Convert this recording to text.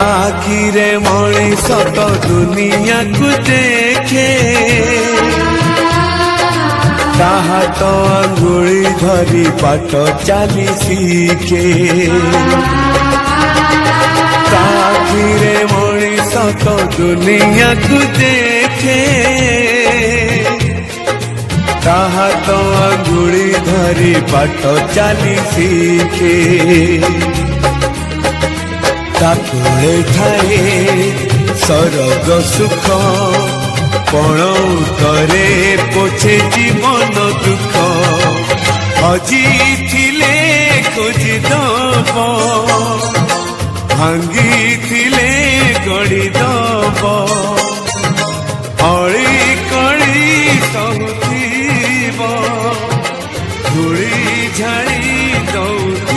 आखिरे मनीष तो दुनिया को देखे ताहा तो अंगुली धरी बाट चली सीखे आखिरे मनीष तो दुनिया को देखे ताहा तो अंगुली धरी बाट चली सीखे ताकुले ठाए सरग सुख पण करे पोछे जीवन दुख हजी थिले खोजी दब भांगी थिले गड़ी दब अड़ी कड़ी सहुथिब धूली झाड़ी दौथ